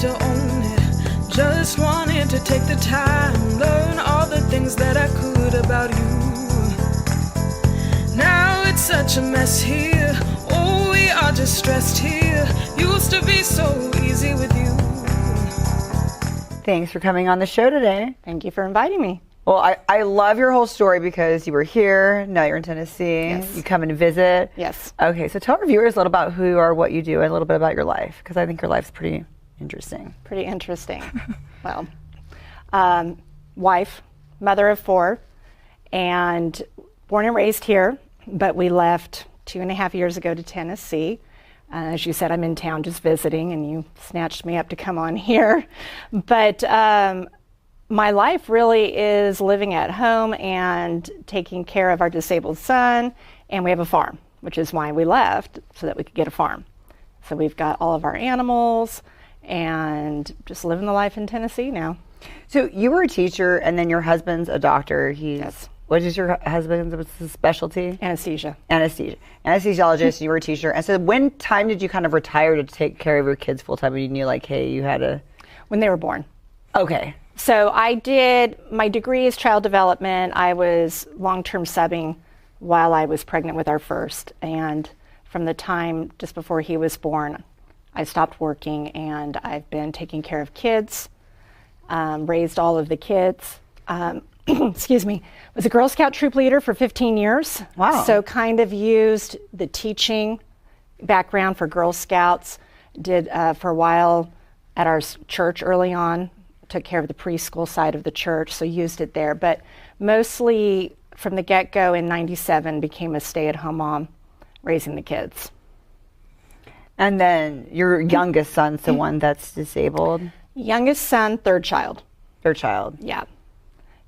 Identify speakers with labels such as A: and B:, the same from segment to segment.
A: to own it. Just wanted to take the time, learn all the things that I could about you. Now it's such a mess here. Oh, we are just stressed here. Used to be so easy with you.
B: Thanks for coming on the show today.
C: Thank you for inviting me.
B: Well, I love your whole story because you were here, now you're in Tennessee.
C: Yes.
B: You come and visit.
C: Yes.
B: Okay, so tell our viewers a little about who you are, what you do, and a little bit about your life, because I think your life's pretty interesting.
C: Pretty interesting. Well, wife, mother of 4, and born and raised here, but we left 2.5 years ago to Tennessee. As you said, I'm in town just visiting, and you snatched me up to come on here. But my life really is living at home and taking care of our disabled son, and we have a farm, which is why we left, so that we could get a farm. So we've got all of our animals and just living the life in Tennessee now.
B: So you were a teacher, and then your husband's a doctor.
C: Yes.
B: What is your husband's specialty?
C: Anesthesia.
B: Anesthesiologist, you were a teacher. And so when time did you kind of retire to take care of your kids full time when you knew, like, hey, you had a...
C: When they were born.
B: Okay.
C: So I did, my degree is child development. I was long-term subbing while I was pregnant with our first. And from the time just before he was born, I stopped working, and I've been taking care of kids, raised all of the kids. Excuse me, was a Girl Scout troop leader for 15 years.
B: Wow.
C: So kind of used the teaching background for Girl Scouts. Did for a while at our church early on, took care of the preschool side of the church, so used it there. But mostly from the get-go in '97 became a stay-at-home mom, raising the kids.
B: And then your youngest son's the one that's disabled?
C: Youngest son, third child.
B: Third child.
C: Yeah.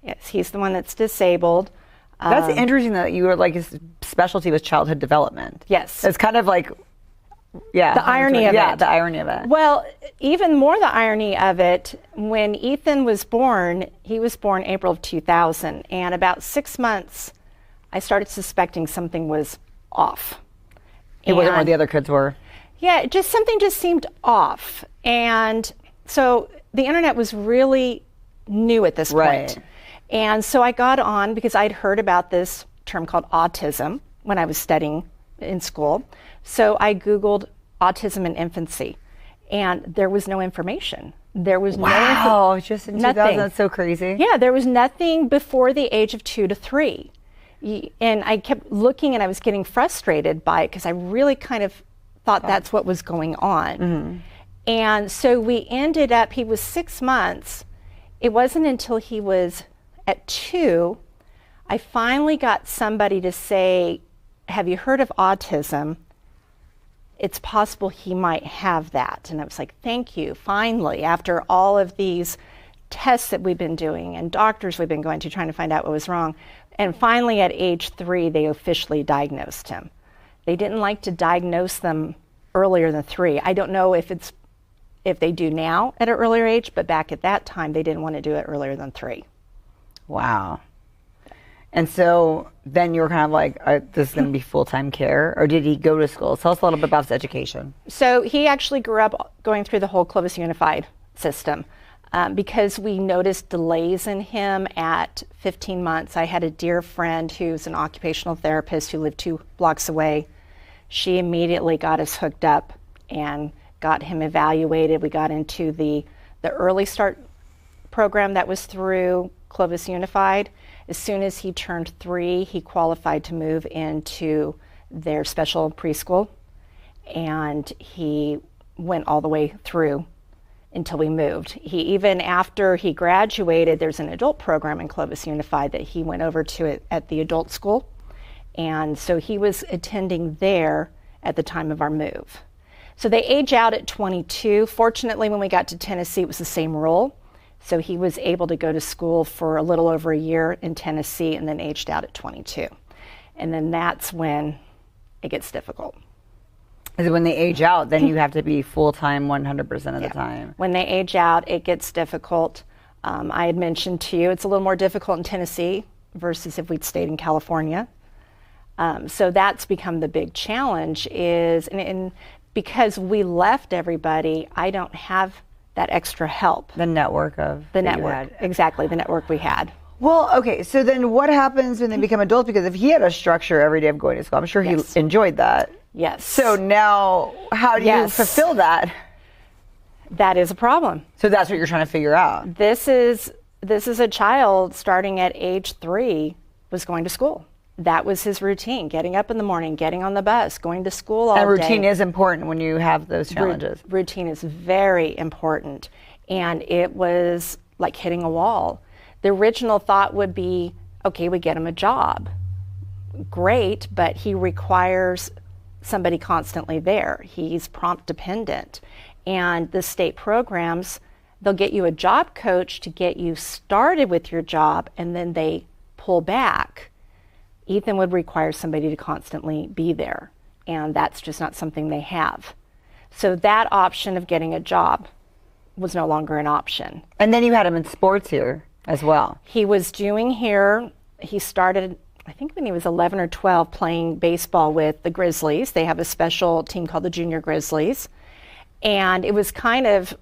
C: Yes, he's the one that's disabled.
B: That's interesting that you were, like, his specialty was childhood development.
C: Yes.
B: It's kind of like, yeah.
C: The irony of it.
B: Yeah, the irony of it.
C: Well, even more the irony of it, when Ethan was born, he was born April of 2000, and about 6 months, I started suspecting something was off.
B: It wasn't where the other kids were.
C: Yeah, something just seemed off. And so the internet was really new at this point. And so I got on because I'd heard about this term called autism when I was studying in school. So I Googled autism in infancy, and there was no information. There was
B: Wow, just in 2000, that's so crazy.
C: Yeah, there was nothing before the age of 2 to 3. And I kept looking, and I was getting frustrated by it because I really kind of thought that's what was going on. Mm-hmm. And so we ended up, he was 6 months. It wasn't until he was at 2, I finally got somebody to say, have you heard of autism? It's possible he might have that. And I was like, thank you, finally, after all of these tests that we've been doing and doctors we've been going to trying to find out what was wrong. And finally at age 3, they officially diagnosed him. They didn't like to diagnose them earlier than 3. I don't know if they do now at an earlier age, but back at that time, they didn't want to do it earlier than 3.
B: Wow. And so then you were kind of like, this is going to be full-time care, or did he go to school? Tell us a little bit about his education.
C: So he actually grew up going through the whole Clovis Unified system because we noticed delays in him at 15 months. I had a dear friend who's an occupational therapist who lived 2 blocks away. She immediately got us hooked up and got him evaluated. We got into the early start program that was through Clovis Unified. As soon as he turned 3, he qualified to move into their special preschool, and he went all the way through until we moved. Even after he graduated, there's an adult program in Clovis Unified that he went over to it at the adult school, and so he was attending there at the time of our move. So they age out at 22. Fortunately, when we got to Tennessee, it was the same rule. So he was able to go to school for a little over a year in Tennessee and then aged out at 22. And then that's when it gets difficult.
B: Is it when they age out, then you have to be full-time 100% of the time?
C: When they age out, it gets difficult. I had mentioned to you, it's a little more difficult in Tennessee versus if we'd stayed in California. So that's become the big challenge is, and because we left everybody, I don't have that extra help.
B: The network of
C: The
B: that you
C: network,
B: had.
C: exactly, the network we had.
B: Well, okay, so then what happens when they become adults? Because if he had a structure every day of going to school, I'm sure
C: Yes.
B: he enjoyed that.
C: Yes.
B: So now, how do you
C: Yes.
B: fulfill that?
C: That is a problem.
B: So that's what you're trying to figure out.
C: This is a child starting at age 3 was going to school. That was his routine, getting up in the morning, getting on the bus, going to school all day.
B: And routine is important when you have those challenges.
C: Routine is very important. And it was like hitting a wall. The original thought would be, okay, we get him a job. Great, but he requires somebody constantly there. He's prompt dependent. And the state programs, they'll get you a job coach to get you started with your job, and then they pull back. Ethan would require somebody to constantly be there, and that's just not something they have. So that option of getting a job was no longer an option.
B: And then you had him in sports here as well.
C: He was doing here, he started, I think when he was 11 or 12, playing baseball with the Grizzlies. They have a special team called the Junior Grizzlies. And it was kind of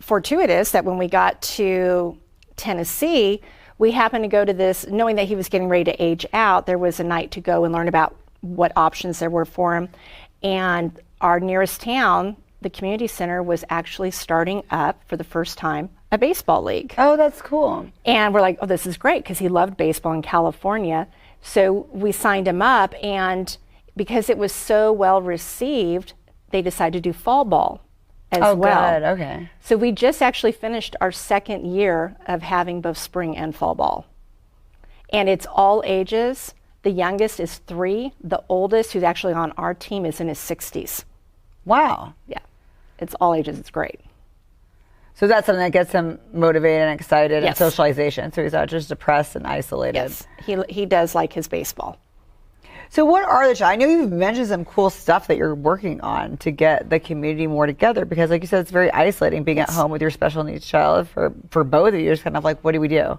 C: fortuitous that when we got to Tennessee, we happened to go to this, knowing that he was getting ready to age out. There was a night to go and learn about what options there were for him. And our nearest town, the community center, was actually starting up for the first time a baseball league.
B: Oh, that's cool.
C: And we're like, oh, this is great, because he loved baseball in California. So we signed him up, and because it was so well received, they decided to do fall ball as well.
B: Oh, good. Okay.
C: So we just actually finished our second year of having both spring and fall ball. And it's all ages. The youngest is 3. The oldest, who's actually on our team, is in his 60s.
B: Wow.
C: Yeah. It's all ages. It's great.
B: So that's something that gets him motivated and excited
C: Yes.
B: and socialization. So he's not just depressed and isolated.
C: Yes. He does like his baseball.
B: So what are the, I know you've mentioned some cool stuff that you're working on to get the community more together, because like you said, it's very isolating being at home with your special needs child. For both of you, it's kind of like, what do we do?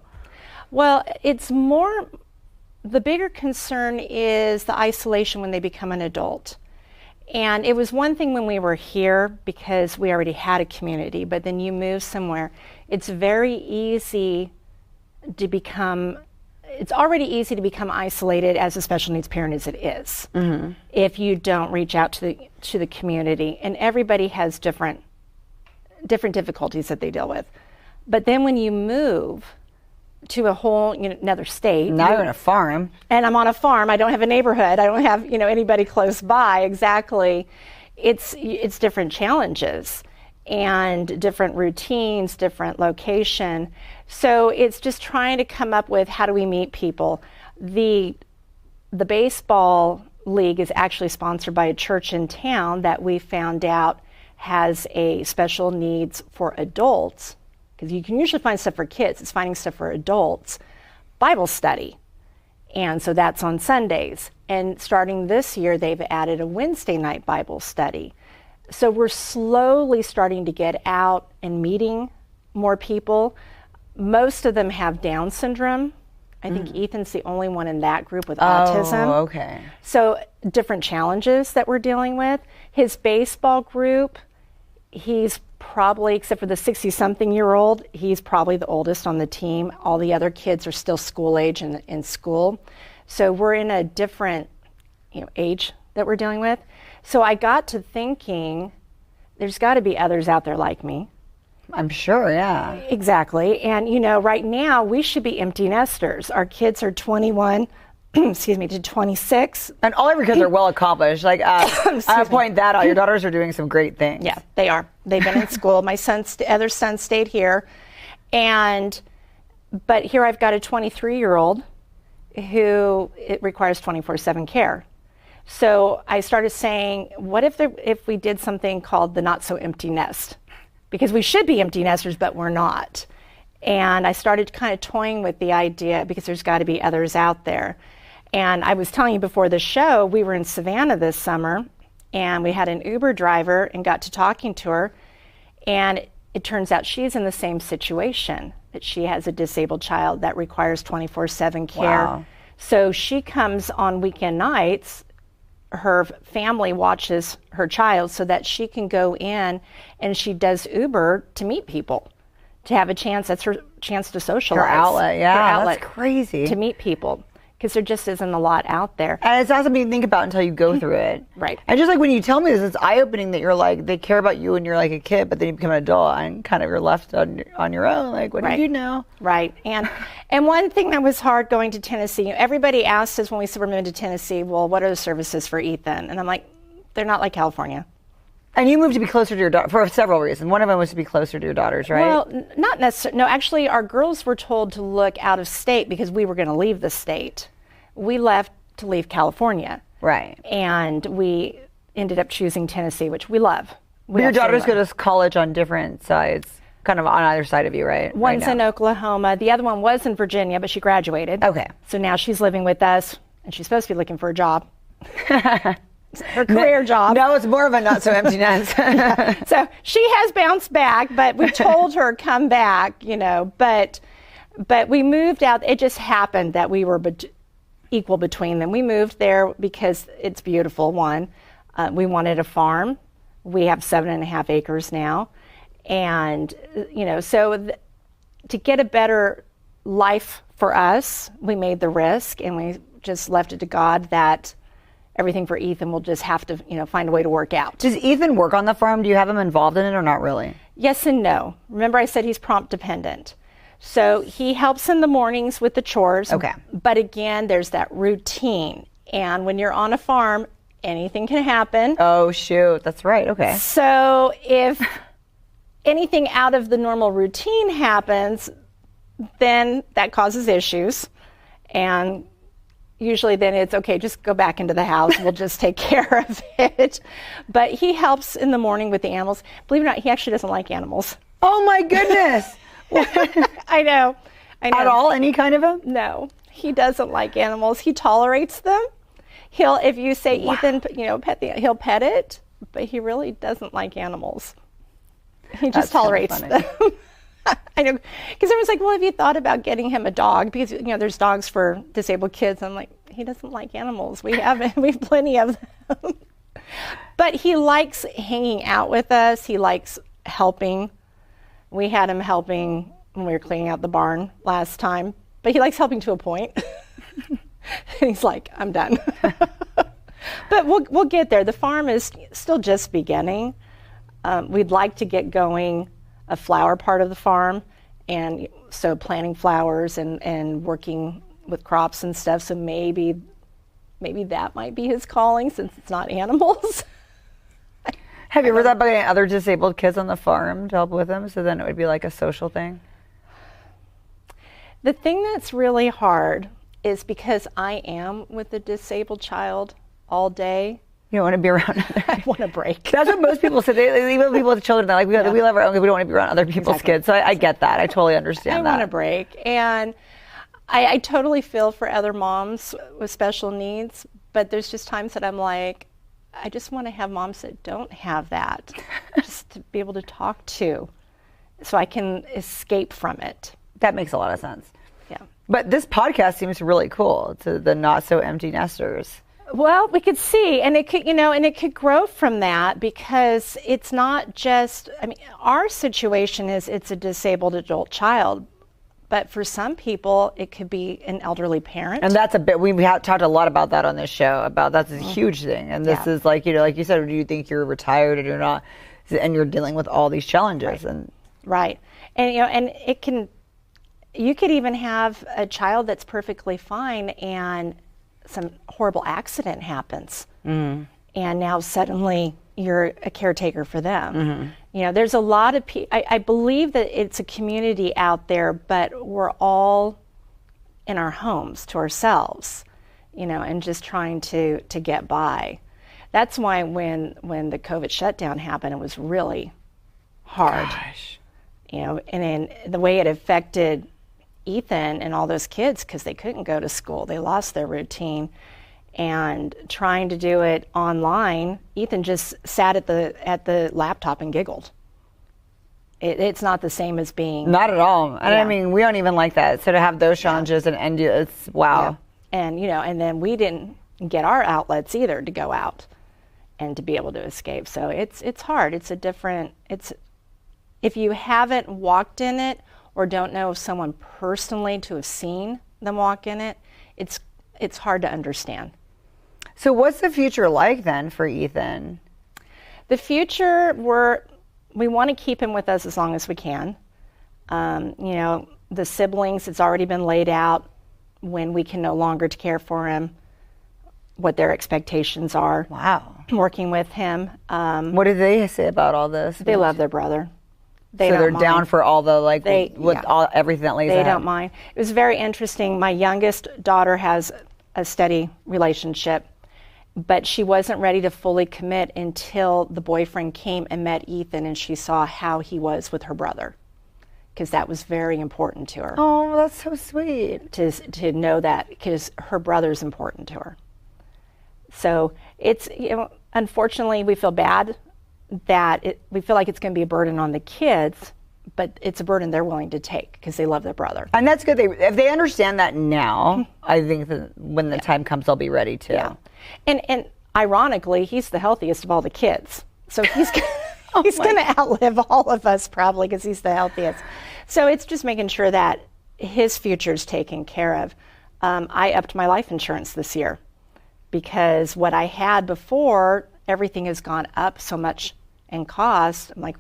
C: Well, it's more, the bigger concern is the isolation when they become an adult. And it was one thing when we were here because we already had a community, but then you move somewhere, it's very easy to become, it's already easy to become isolated as a special needs parent as it is, if you don't reach out to the community. And everybody has different difficulties that they deal with. But then when you move to a whole, another state.
B: Now you're on a farm.
C: And I'm on a farm. I don't have a neighborhood. I don't have, anybody close by. Exactly. It's different challenges and different routines, different location. So it's just trying to come up with, how do we meet people? The baseball league is actually sponsored by a church in town that we found out has a special needs for adults, because you can usually find stuff for kids. It's finding stuff for adults. Bible study. And so that's on Sundays. And starting this year, they've added a Wednesday night Bible study. So we're slowly starting to get out and meeting more people. Most of them have Down syndrome. I think Ethan's the only one in that group with autism.
B: Oh, okay.
C: So different challenges that we're dealing with. His baseball group, he's probably, except for the 60-something-year-old, he's probably the oldest on the team. All the other kids are still school age and in school. So we're in a different age that we're dealing with. So I got to thinking, there's got to be others out there like me.
B: I'm sure, yeah.
C: Exactly. And, right now we should be empty nesters. Our kids are 21 to 26.
B: And all of your kids are well accomplished. Like, I'll point that out. Your daughters are doing some great things.
C: Yeah, they are. They've been in school. My other son stayed here. But here I've got a 23-year-old who it requires 24/7 care. So I started saying, what if we did something called the Not So Empty Nest? Because we should be empty nesters, but we're not. And I started kind of toying with the idea, because there's got to be others out there. And I was telling you before the show, we were in Savannah this summer, and we had an Uber driver and got to talking to her. And it turns out she's in the same situation, that she has a disabled child that requires 24/7 care.
B: Wow.
C: So she comes on weekend nights her family watches her child so that she can go in and she does Uber to meet people, to have a chance. That's her chance to socialize.
B: Her outlet, yeah.
C: Her outlet
B: That's crazy.
C: to meet people, because there just isn't a lot out there.
B: And it's not something you think about until you go through it.
C: Right.
B: And just like when you tell me this, it's eye-opening that you're like, they care about you when you're like a kid, but then you become an adult and kind of you're left on your own. Like, what do you do now?
C: Right. And one thing that was hard going to Tennessee, everybody asked us when we said we're moving to Tennessee, well, what are the services for Ethan? And I'm like, they're not like California.
B: And you moved to be closer to your daughter for several reasons. One of them was to be closer to your daughters, right?
C: Well, not necessarily. No, actually, our girls were told to look out of state because we were going to leave the state. We left to leave California.
B: Right.
C: And we ended up choosing Tennessee, which we love.
B: But your daughters go to college on different sides, kind of on either side of you, right?
C: One's in Oklahoma. The other one was in Virginia, but she graduated.
B: Okay.
C: So now she's living with us, and she's supposed to be looking for a job. Her career job.
B: No, it's more of a not so empty nest.
C: So she has bounced back, but we told her come back, but we moved out. It just happened that we were equal between them. We moved there because it's beautiful. One, we wanted a farm. We have 7.5 acres now. And, to get a better life for us, we made the risk, and we just left it to God that everything for Ethan will just have to, find a way to work out.
B: Does Ethan work on the farm? Do you have him involved in it or not really?
C: Yes and no. Remember I said he's prompt dependent. So he helps in the mornings with the chores.
B: Okay.
C: But again, there's that routine. And when you're on a farm, anything can happen.
B: Oh, shoot. That's right. Okay.
C: So if anything out of the normal routine happens, then that causes issues. And usually then it's okay, just go back into the house. We'll just take care of it. But he helps in the morning with the animals. Believe it or not, he actually doesn't like animals.
B: Oh, my goodness.
C: I know.
B: At all? Any kind of him?
C: No, he doesn't like animals. He tolerates them. If you say,
B: Wow.
C: Ethan, he'll pet it, but he really doesn't like animals. He just tolerates them. I know, because everyone's like, well, have you thought about getting him a dog? Because, there's dogs for disabled kids. I'm like, he doesn't like animals. We have plenty of them. But he likes hanging out with us. He likes helping. We had him helping when we were cleaning out the barn last time, but he likes helping to a point. And he's like, I'm done. But we'll get there. The farm is still just beginning. We'd like to get going a flower part of the farm, and so planting flowers and working with crops and stuff. So maybe that might be his calling, since it's not animals.
B: Have you ever thought about getting other disabled kids on the farm to help with them, so then it would be like a social thing?
C: The thing that's really hard is because I am with a disabled child all day.
B: You don't want to be around others.
C: I want a break.
B: That's what most people say. They even people with children, they're like, we love our own, we don't want to be around other people's kids. So I get that. I totally understand that.
C: I want a break. And I totally feel for other moms with special needs, but there's just times that I'm like, I just want to have moms that don't have that, just to be able to talk to, so I can escape from it.
B: That makes a lot of sense.
C: Yeah.
B: But this podcast seems really cool, to the not so empty nesters.
C: Well, we could see, and it could, and it could grow from that, because it's not just, our situation is it's a disabled adult child, but for some people, it could be an elderly parent.
B: And that's a bit, we have talked a lot about that on this show, about that's a huge thing. And this is like, like you said, do you think you're retired or you're not? And you're dealing with all these challenges.
C: Right. And, and it can, you could even have a child that's perfectly fine and some horrible accident happens. And now suddenly you're a caretaker for them. There's a lot of people, I believe that it's a community out there, but we're all in our homes to ourselves, and just trying to get by. That's why when the COVID shutdown happened, it was really hard.
B: Gosh.
C: And then the way it affected Ethan and all those kids, because they couldn't go to school, they lost their routine, and trying to do it online, Ethan just sat at the laptop and giggled. It's not the same as being.
B: Not at all. And we don't even like that. So to have those challenges and it's wow.
C: Yeah. And and then we didn't get our outlets either to go out and to be able to escape. So it's hard. If you haven't walked in it or don't know someone personally to have seen them walk in it, it's hard to understand.
B: So what's the future like then for Ethan?
C: The future, we want to keep him with us as long as we can. The siblings, it's already been laid out when we can no longer care for him, what their expectations are.
B: Wow.
C: Working with him.
B: What do they say about all this?
C: They love their brother.
B: They're down for all the everything that lays out.
C: They don't mind. It was very interesting. My youngest daughter has a steady relationship, but she wasn't ready to fully commit until the boyfriend came and met Ethan and she saw how he was with her brother, because that was very important to her.
B: Oh, that's so sweet.
C: To know that, because her brother's important to her. So it's, unfortunately, we feel bad that we feel like it's going to be a burden on the kids, but it's a burden they're willing to take because they love their brother.
B: And that's good. If they understand that now, I think that when the time comes, they'll be ready to.
C: Yeah. And ironically, he's the healthiest of all the kids. So he's going to outlive all of us probably because he's the healthiest. So it's just making sure that his future is taken care of. I upped my life insurance this year because what I had before, everything has gone up so much in cost. I'm like,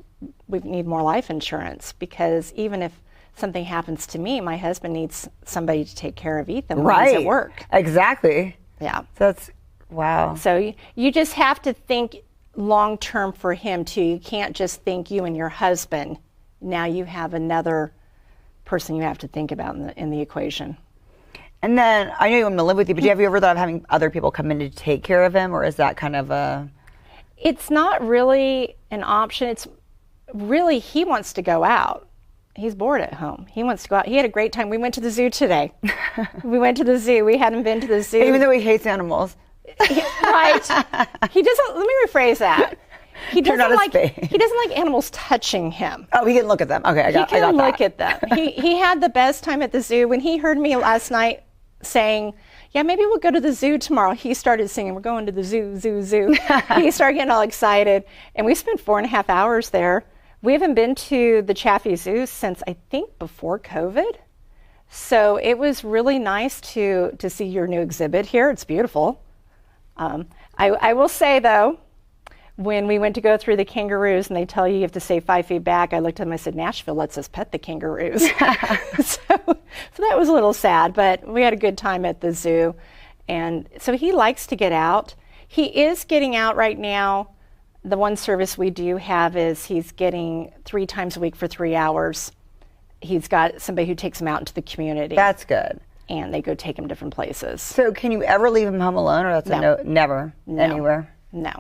C: we need more life insurance because even if something happens to me, my husband needs somebody to take care of Ethan when he's at work.
B: Exactly.
C: Yeah.
B: That's, wow.
C: So you just have to think long term for him too. You can't just think you and your husband. Now you have another person you have to think about in the equation. And
B: then I know you want him to live with you, but have you ever thought of having other people come in to take care of him, or is that kind of a...
C: It's not really an option. It's really, he wants to go out. He's bored at home. He wants to go out. He had a great time. We went to the zoo today. We went to the zoo. We hadn't been to the zoo.
B: Even though he hates animals.
C: Right. He doesn't, let me rephrase that. He doesn't like animals touching him.
B: Oh, he can look at them. Okay, I got that.
C: He can look at them. He had the best time at the zoo. When he heard me last night saying, yeah, maybe we'll go to the zoo tomorrow, he started singing, we're going to the zoo, zoo, zoo. He started getting all excited. And we spent 4.5 hours there. We haven't been to the Chaffee Zoo since, I think, before COVID. So it was really nice to see your new exhibit here. It's beautiful. I will say, though, when we went to go through the kangaroos and they tell you have to stay 5 feet back, I looked at them and I said, Nashville lets us pet the kangaroos. So that was a little sad, but we had a good time at the zoo. And so he likes to get out. He is getting out right now. The one service we do have is he's getting 3 times a week for 3 hours. He's got somebody who takes him out into the community.
B: That's good.
C: And they go take him different places.
B: So can you ever leave him home alone, or that's a no? Never? No. Anywhere?
C: No.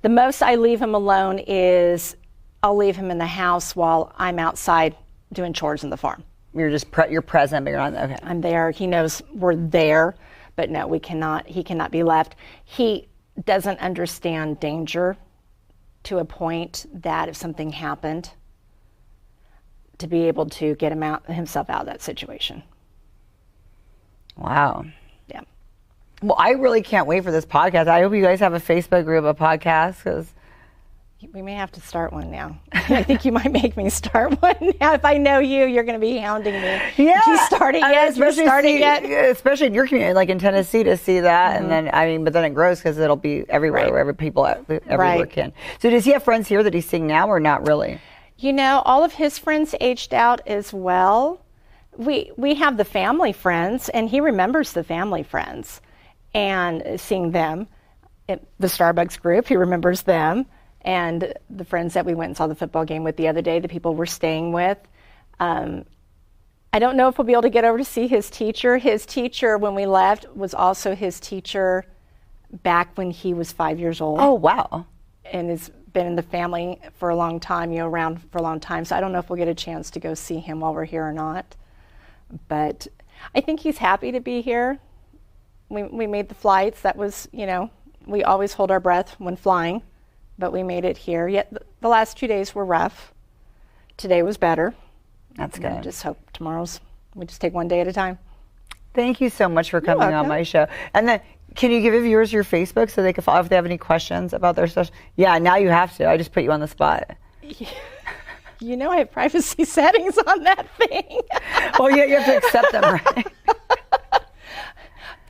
C: The most I leave him alone is I'll leave him in the house while I'm outside doing chores in the farm.
B: You're just you're present, but you're not, okay.
C: I'm there. He knows we're there, but no, he cannot be left. He doesn't understand danger to a point that if something happened, to be able to get himself out of that situation.
B: Wow.
C: Yeah.
B: Well, I really can't wait for this podcast. I hope you guys have a Facebook group, a podcast, because
C: we may have to start one now. I think you might make me start one now. If I know you, you're going to be hounding me.
B: Yeah.
C: You started yet?
B: Especially in your community, like in Tennessee, to see that. Mm-hmm. And then, but then it grows because it'll be everywhere,
C: right.
B: Wherever people everywhere can. So does he have friends here that he's seeing now, or not really?
C: You know, all of his friends aged out as well. We have the family friends, and he remembers the family friends and seeing them. The Starbucks group, he remembers them. And the friends that we went and saw the football game with the other day, the people we're staying with. I don't know if we'll be able to get over to see his teacher. His teacher, when we left, was also his teacher back when he was 5 years old.
B: Oh, wow.
C: And has been in the family for a long time, around for a long time. So I don't know if we'll get a chance to go see him while we're here or not. But I think he's happy to be here. We made the flights. That was, we always hold our breath when flying. But we made it here. Yet the last 2 days were rough. Today was better.
B: That's good.
C: I just hope we just take one day at a time.
B: Thank you so much for coming on my show. And then Can you give the viewers your Facebook so they can follow if they have any questions about their stuff? Yeah, now you have to. I just put you on the spot.
C: You know I have privacy settings on that thing.
B: Well, yeah, you have to accept them, right?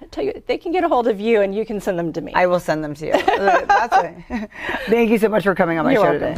C: I tell you, they can get a hold of you and you can send them to me.
B: I will send them to you. That's it. Thank you so much for coming on my show today.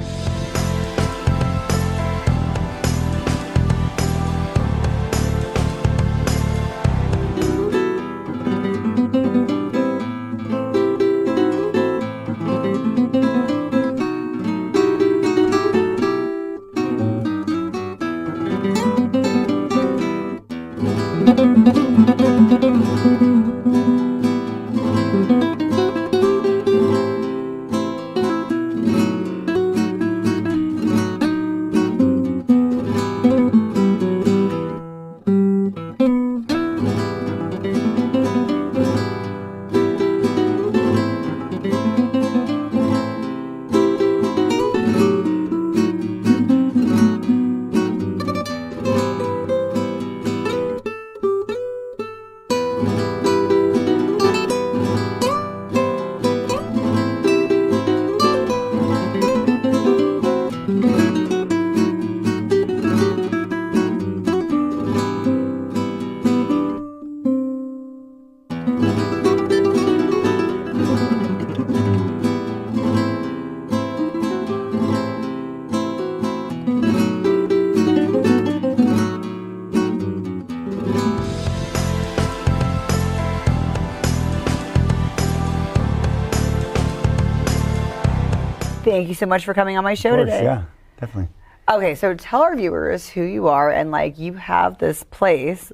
B: Thank you so much for coming on my show today.
D: Yeah, definitely.
B: Okay, so tell our viewers who you are and like you have this place.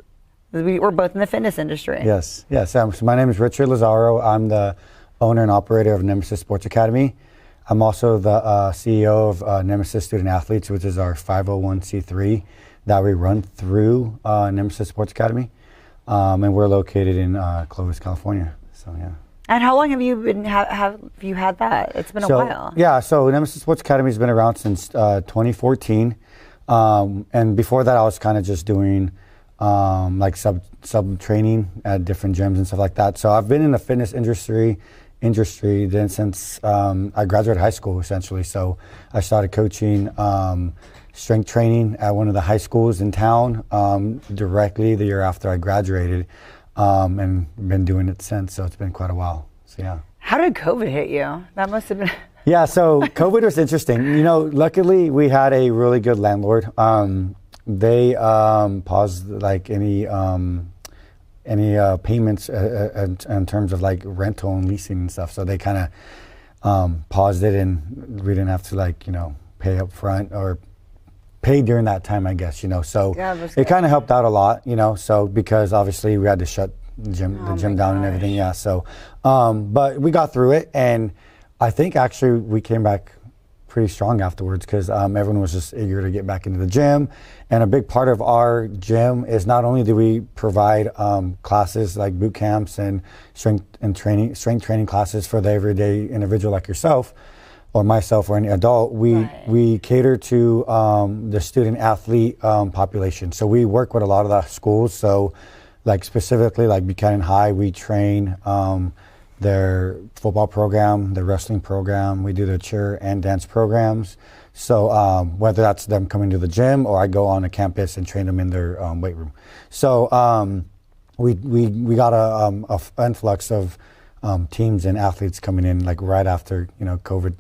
B: We're both in the fitness industry.
D: Yes. So my name is Richard Lazaro. I'm the owner and operator of Nemesis Sports Academy. I'm also the CEO of Nemesis Student Athletes, which is our 501c3 that we run through Nemesis Sports Academy. And we're located in Clovis, California. So, yeah.
B: And how long have you been have you had that? It's been a while.
D: Yeah, so Nemesis Sports Academy has been around since 2014. And before that, I was kind of just doing like sub training at different gyms and stuff like that. So I've been in the fitness industry then since I graduated high school, essentially. So I started coaching strength training at one of the high schools in town directly the year after I graduated. And been doing it since, so it's been quite a while. So yeah.
B: How did COVID hit you? That must have been.
D: Yeah, so COVID was interesting. You know, luckily we had a really good landlord. They paused like any payments in terms of like rental and leasing and stuff. So they kind of paused it, and we didn't have to like pay up front or pay during that time, I guess, So it kind of helped out a lot, so because obviously we had to shut the gym down and everything. Yeah. So, but we got through it, and I think actually we came back pretty strong afterwards because everyone was just eager to get back into the gym. And a big part of our gym is not only do we provide classes like boot camps and strength training classes for the everyday individual like yourself, or myself or any adult, we cater to the student athlete population. So we work with a lot of the schools. So like specifically like Buchanan High, we train their football program, their wrestling program. We do their cheer and dance programs. So whether that's them coming to the gym or I go on a campus and train them in their weight room. So we got a influx of teams and athletes coming in like right after COVID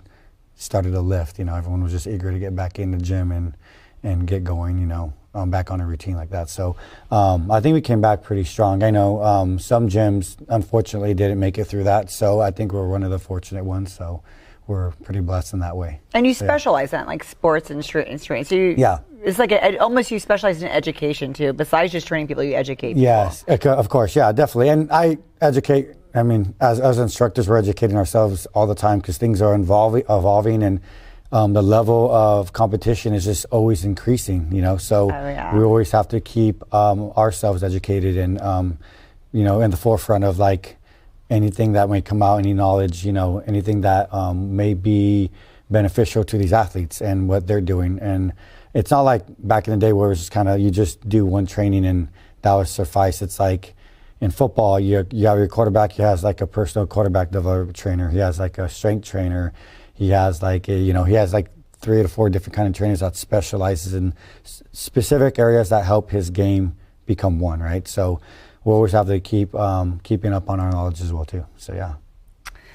D: started to lift. Everyone was just eager to get back in the gym and get going, back on a routine like that. So I think we came back pretty strong. I know some gyms unfortunately didn't make it through that. So I think we're one of the fortunate ones. So we're pretty blessed in that way.
B: And you specialize in like sports and strength. So it's like almost you specialize in education too. Besides just training people, you educate people.
D: Yes, of course. Yeah, definitely. And I educate. I mean, as instructors, we're educating ourselves all the time because things are evolving, and the level of competition is just always increasing. So we always have to keep ourselves educated and in the forefront of like anything that might come out, any knowledge, anything that may be beneficial to these athletes and what they're doing. And it's not like back in the day where it was just kind of you just do one training and that would suffice. It's like in football, you have your quarterback. He has like a personal quarterback development trainer. He has like a strength trainer. He has like he has like 3 to 4 different kind of trainers that specializes in specific areas that help his game become one, right? So we always have to keep keeping up on our knowledge as well too. So yeah.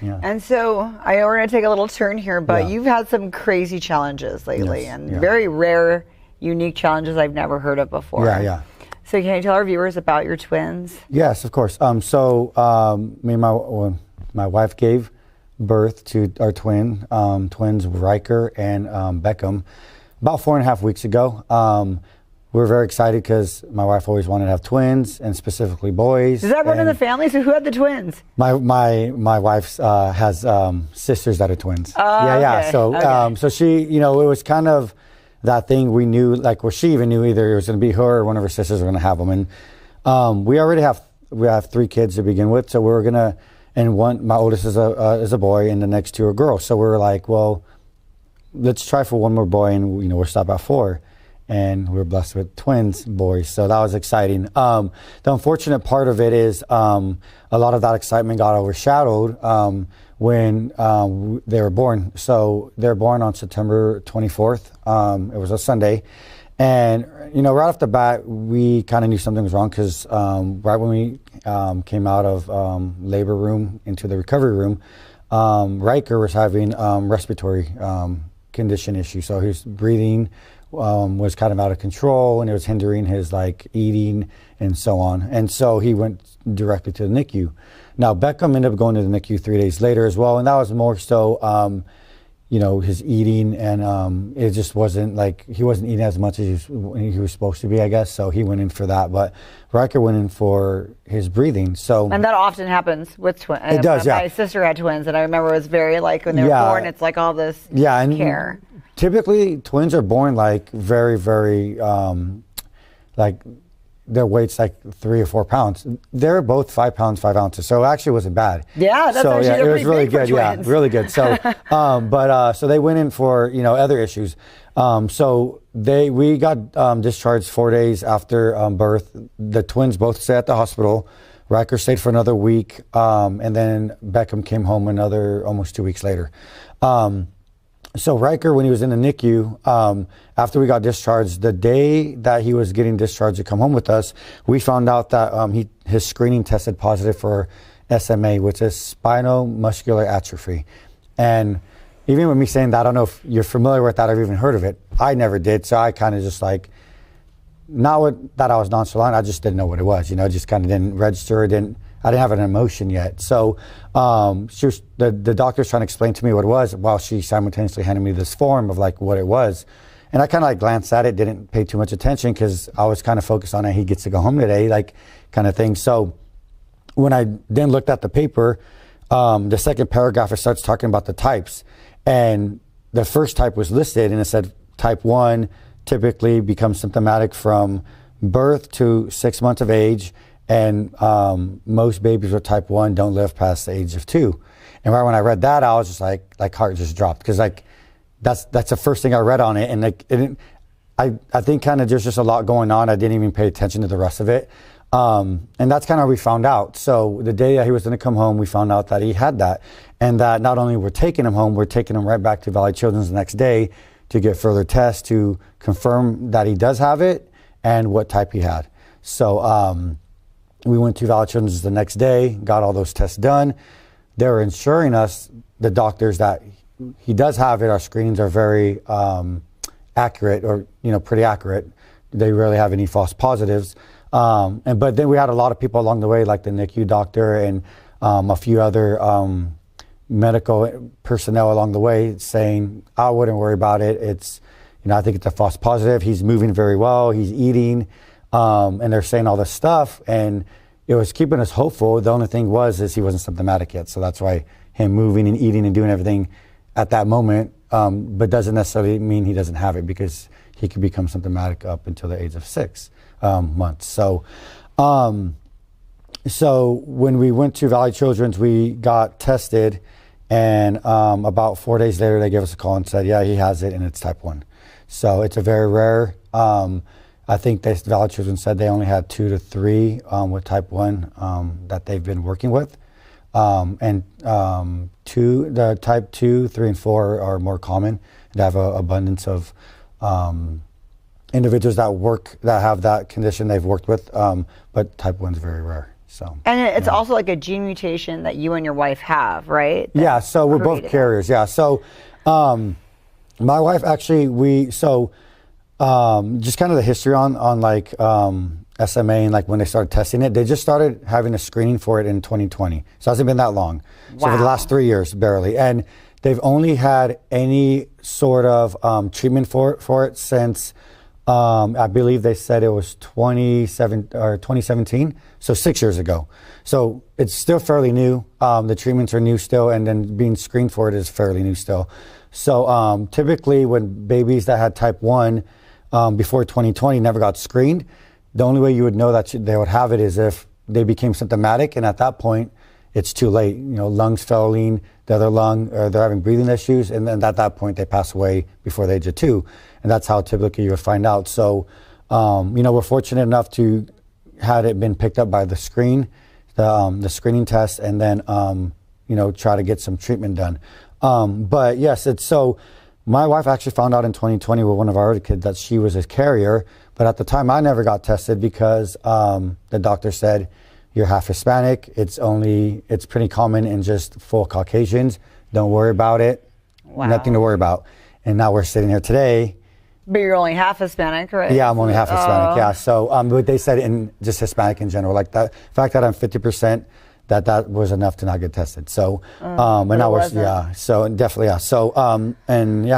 B: And so I know we're going to take a little turn here, but
D: Yeah.
B: you've had some crazy challenges lately,
D: Yes,
B: and
D: yeah.
B: very rare, unique challenges I've never heard of before.
D: Yeah.
B: So can you tell our viewers about your twins?
D: Yes, of course. Me and my wife gave birth to our twins Riker and Beckham about 4.5 weeks ago. We were very excited because my wife always wanted to have twins, and specifically boys.
B: Does that run in the family? So who had the twins?
D: My wife has sisters that are twins.
B: Oh,
D: yeah.
B: okay.
D: So she, it was kind of that thing we knew, like, well, she even knew either it was going to be her or one of her sisters were going to have them. And we have 3 kids to begin with, so we were gonna, and my oldest is a boy, and the next 2 are girls. So we were like, well, let's try for one more boy, and we'll stop at 4. And we were blessed with twins, boys. So that was exciting. The unfortunate part of it is a lot of that excitement got overshadowed when they were born. So they were born on September 24th. It was a Sunday. And, right off the bat, we kind of knew something was wrong because right when we came out of labor room into the recovery room, Riker was having respiratory condition issues. So his breathing was kind of out of control, and it was hindering his eating and so on. And so he went directly to the NICU. Now Beckham ended up going to the NICU 3 days later as well, and that was more so, his eating, and it just wasn't he wasn't eating as much as he was supposed to be, I guess. So he went in for that, but Riker went in for his breathing. So
B: And that often happens with twins.
D: It does, yeah.
B: My sister had twins, and I remember it was very when they were born, it's all this
D: and
B: care.
D: Typically, twins are born very, very, their weight's 3 or 4 pounds. They're both 5 pounds, 5 ounces. So it actually wasn't bad.
B: Yeah, that's
D: so,
B: actually
D: it was really good.
B: Yeah,
D: really good. So, so they went in for, other issues. So we got discharged 4 days after birth. The twins both stayed at the hospital. Riker stayed for another week. And then Beckham came home almost 2 weeks later. So Riker, when he was in the NICU, after we got discharged, the day that he was getting discharged to come home with us, we found out that his screening tested positive for SMA, which is spinal muscular atrophy. And even with me saying that, I don't know if you're familiar with that or even heard of it. I never did, so I kind of just that I was nonchalant, I just didn't know what it was. Just kind of didn't register, I didn't have an emotion yet. So the doctor's trying to explain to me what it was while she simultaneously handed me this form of what it was. And I kind of glanced at it, didn't pay too much attention because I was kind of focused on it. He gets to go home today, kind of thing. So when I then looked at the paper, the second paragraph, it starts talking about the types. And the first type was listed, and it said type 1 typically becomes symptomatic from birth to 6 months of age. And most babies with type 1 don't live past the age of 2. And right when I read that, I was just heart just dropped because that's the first thing I read on it. And I think kind of there's just a lot going on. I didn't even pay attention to the rest of it. And that's kind of how we found out. So the day that he was going to come home, we found out that he had that. And that not only we're taking him home, we're taking him right back to Valley Children's the next day to get further tests to confirm that he does have it and what type he had. So we went to Valley Children's the next day, got all those tests done. They were ensuring us, the doctors, that he does have it. Our screenings are very accurate, or pretty accurate. They rarely have any false positives. But then we had a lot of people along the way, like the NICU doctor and a few other medical personnel along the way, saying, "I wouldn't worry about it. It's, I think it's a false positive. He's moving very well. He's eating." And they're saying all this stuff, and it was keeping us hopeful. The only thing is he wasn't symptomatic yet. So that's why him moving and eating and doing everything at that moment, but doesn't necessarily mean he doesn't have it, because he could become symptomatic up until the age of 6 months. So when we went to Valley Children's, we got tested, and about 4 days later, they gave us a call and said, yeah, he has it, and it's type 1. So it's a very rare, I think Valley Children said they only had 2 to 3 with type 1 that they've been working with. The type 2, 3, and 4 are more common. They have an abundance of individuals that have that condition they've worked with, but type 1 is very rare. So,
B: and it's also like a gene mutation that you and your wife have, right?
D: Yeah, so we're both carriers. Yeah, so my wife actually, just kind of the history on like SMA and like when they started testing it, they just started having a screening for it in 2020. So it hasn't been that long. Wow. So for the last 3 years, barely. And they've only had any sort of treatment for it since I believe they said it was 2017, so 6 years ago. So it's still fairly new. The treatments are new still, and then being screened for it is fairly new still. So typically when babies that had type 1 before 2020 never got screened, the only way you would know that they would have it is if they became symptomatic, and at that point, it's too late. Lungs failing, the other lung, or they're having breathing issues, and then at that point, they pass away before the age of 2. And that's how typically you would find out. So, we're fortunate enough to had it been picked up by the screening test, and then, try to get some treatment done. But yes, my wife actually found out in 2020 with one of our other kids that she was a carrier. But at the time, I never got tested because the doctor said, you're half Hispanic. It's pretty common in just full Caucasians. Don't worry about it. Wow. Nothing to worry about. And now we're sitting here today.
B: But you're only half Hispanic, right?
D: Yeah, I'm only half Hispanic. Yeah. So, but they said in just Hispanic in general, like that fact that I'm 50%, that was enough to not get tested. So, and now we're, so definitely, yeah. So, and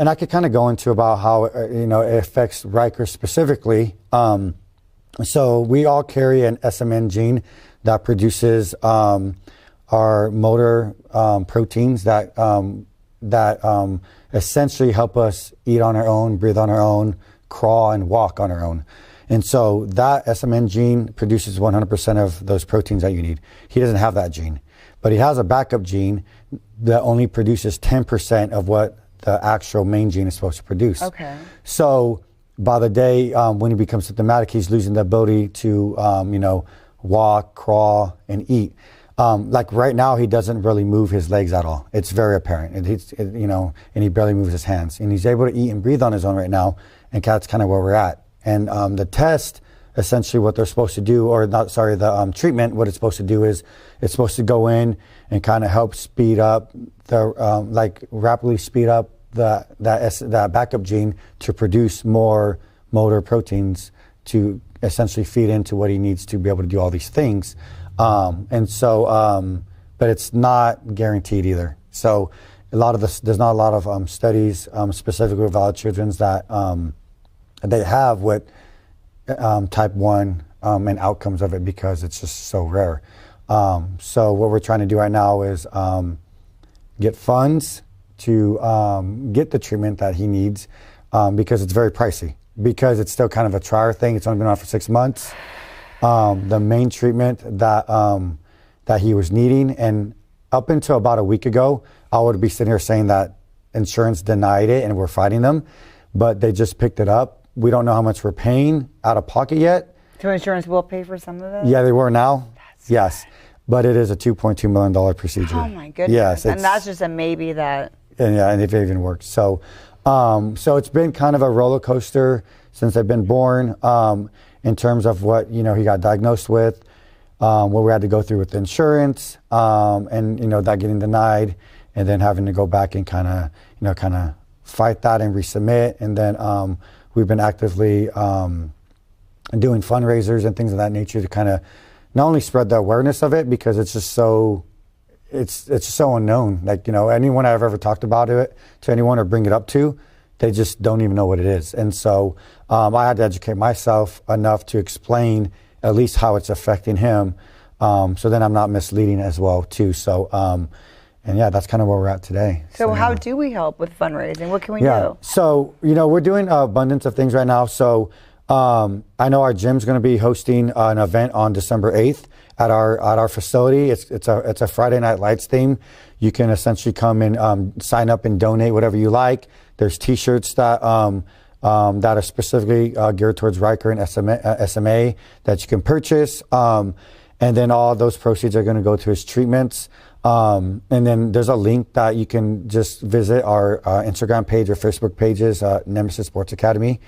D: I could kind of go into about how, it affects Riker specifically. So we all carry an SMN gene that produces our motor proteins that essentially help us eat on our own, breathe on our own, crawl and walk on our own. And so that SMN gene produces 100% of those proteins that you need. He doesn't have that gene, but he has a backup gene that only produces 10% of what the actual main gene is supposed to produce.
B: Okay.
D: So by the day when he becomes symptomatic, he's losing the ability to, walk, crawl, and eat. Like right now, he doesn't really move his legs at all. It's very apparent, and and he barely moves his hands. And he's able to eat and breathe on his own right now, and that's kind of where we're at. And the test, essentially what they're supposed to do, the treatment, what it's supposed to do is it's supposed to go in and kind of help speed up rapidly speed up that backup gene to produce more motor proteins to essentially feed into what he needs to be able to do all these things. But it's not guaranteed either. So there's not a lot of studies specifically with Valley Children's that they have with type 1 and outcomes of it because it's just so rare. So what we're trying to do right now is get funds to get the treatment that he needs because it's very pricey, because it's still kind of a trial thing. It's only been on for 6 months. The main treatment that he was needing, and up until about a week ago, I would be sitting here saying that insurance denied it and we're fighting them, but they just picked it up. We don't know how much we're paying out of pocket yet.
B: So insurance will pay for some of it?
D: Yeah, they were now. Yes. But it is a $2.2 million procedure.
B: Oh my goodness.
D: Yes.
B: And that's just a maybe that.
D: And if it even works. So it's been kind of a roller coaster since I've been born in terms of what, he got diagnosed with, what we had to go through with the insurance, and, that getting denied, and then having to go back and kind of fight that and resubmit. And then we've been actively doing fundraisers and things of that nature to kind of not only spread the awareness of it, because it's just so, it's so unknown. Like, anyone I've ever talked about it to anyone or bring it up to, they just don't even know what it is. And so I had to educate myself enough to explain at least how it's affecting him. So then I'm not misleading as well too. So, and yeah, that's kind of where we're at today.
B: So how do we help with fundraising? What can we do?
D: So, we're doing an abundance of things right now. So I know our gym's going to be hosting an event on December 8th at our facility. It's a Friday Night Lights theme. You can essentially come and sign up and donate whatever you like. There's T-shirts that that are specifically geared towards Riker and SMA that you can purchase. And then all those proceeds are going to go to his treatments. And then there's a link that you can just visit our Instagram page or Facebook pages, Nemesis Sports Academy,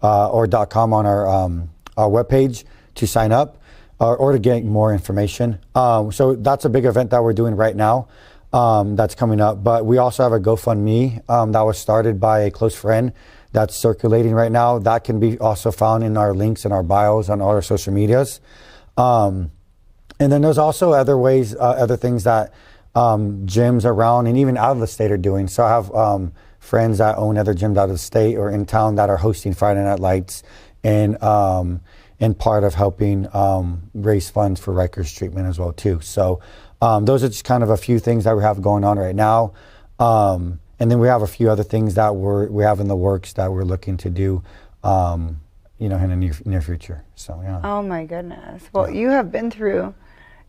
D: or .com on our webpage to sign up or to get more information. So that's a big event that we're doing right now that's coming up. But we also have a GoFundMe that was started by a close friend that's circulating right now. That can be also found in our links and our bios on all our social medias. And then there's also other ways, other things that gyms around and even out of the state are doing. So I have friends that own other gyms out of the state or in town that are hosting Friday Night Lights and part of helping raise funds for Riker's treatment as well too. So those are just kind of a few things that we have going on right now. And then we have a few other things that we have in the works that we're looking to do, in the near future. So yeah.
B: Oh my goodness. Well, you have been through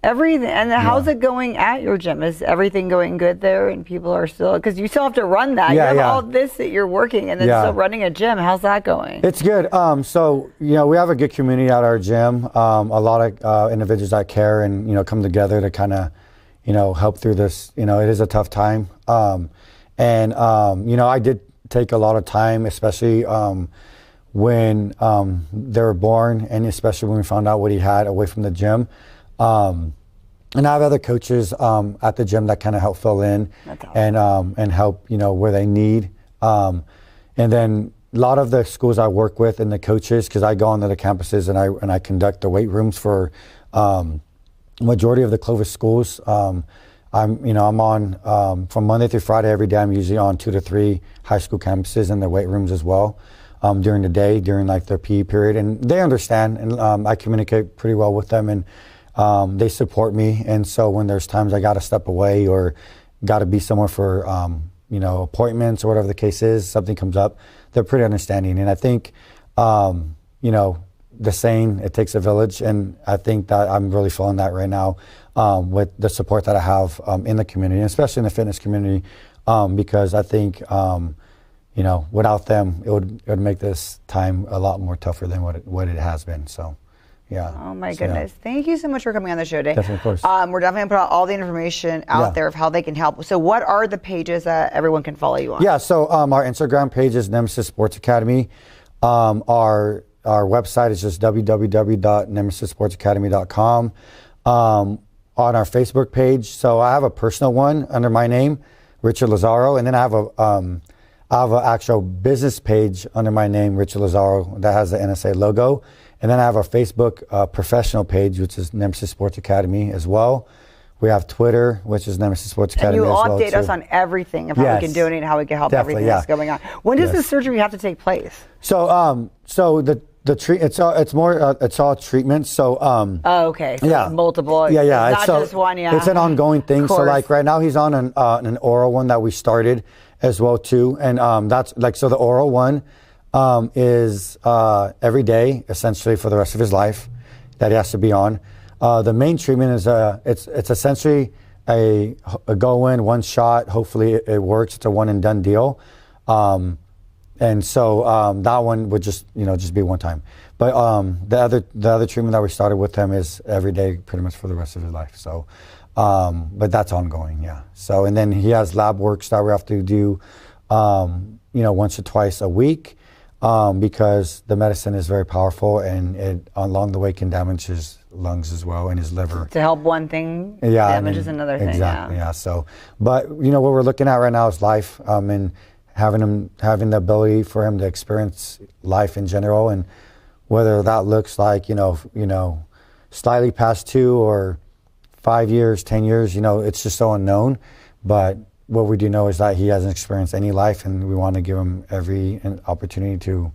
B: everything. And how's it going at your gym? Is everything going good there? And people are still, because you still have to run that.
D: Yeah,
B: you have all this that you're working and then still running a gym. How's that going?
D: It's good. So, we have a good community at our gym. A lot of individuals that care and, come together to kind of, help through this. It is a tough time. I did take a lot of time, especially when they were born and especially when we found out what he had away from the gym. And I have other coaches at the gym that kind of help fill in and help, where they need. And then a lot of the schools I work with and the coaches, because I go onto the campuses and I conduct the weight rooms for majority of the Clovis schools. I'm on from Monday through Friday every day. I'm usually on 2 to 3 high school campuses and their weight rooms as well during the day, during like their PE period, and they understand. And I communicate pretty well with them, and they support me. And so when there's times I got to step away or got to be somewhere for appointments or whatever the case is, something comes up, they're pretty understanding. And I think the saying, it takes a village, and I think that I'm really feeling that right now with the support that I have in the community, and especially in the fitness community, because I think without them, it would make this time a lot more tougher than what it has been. So, yeah.
B: Oh my goodness! Yeah. Thank you so much for coming on the show today.
D: Definitely, of course.
B: We're definitely gonna put out all the information out there of how they can help. So, what are the pages that everyone can follow you on?
D: Yeah. So, our Instagram page is Nemesis Sports Academy. Our website is just www.nemesissportsacademy.com. On our Facebook page, so I have a personal one under my name, Richard Lazaro, and then I have an actual business page under my name, Richard Lazaro, that has the NSA logo. And then I have a Facebook professional page, which is Nemesis Sports Academy as well. We have Twitter, which is Nemesis Sports Academy as well.
B: And you update us on everything of how we can donate and how we can help everything that's going on. When does the surgery have to take place?
D: So, it's all treatments. So,
B: okay. So multiple.
D: Yeah.
B: It's not just one. Yeah.
D: It's an ongoing thing. So, like right now, he's on an oral one that we started as well too, and that's like so. The oral one is every day, essentially for the rest of his life, that he has to be on. The main treatment is it's essentially a go in, one shot. Hopefully, it works. It's a one and done deal. And so that one would just be one time. But the other treatment that we started with him is every day, pretty much for the rest of his life. So, but that's ongoing, yeah. So, and then he has lab works that we have to do, once or twice a week, because the medicine is very powerful and it along the way can damage his lungs as well and his liver.
B: To help one thing damages another thing.
D: Exactly, yeah. So, but what we're looking at right now is life, and having the ability for him to experience life in general, and whether that looks like slightly past 2 or 5 years, 10 years, it's just so unknown. But what we do know is that he hasn't experienced any life, and we want to give him every opportunity to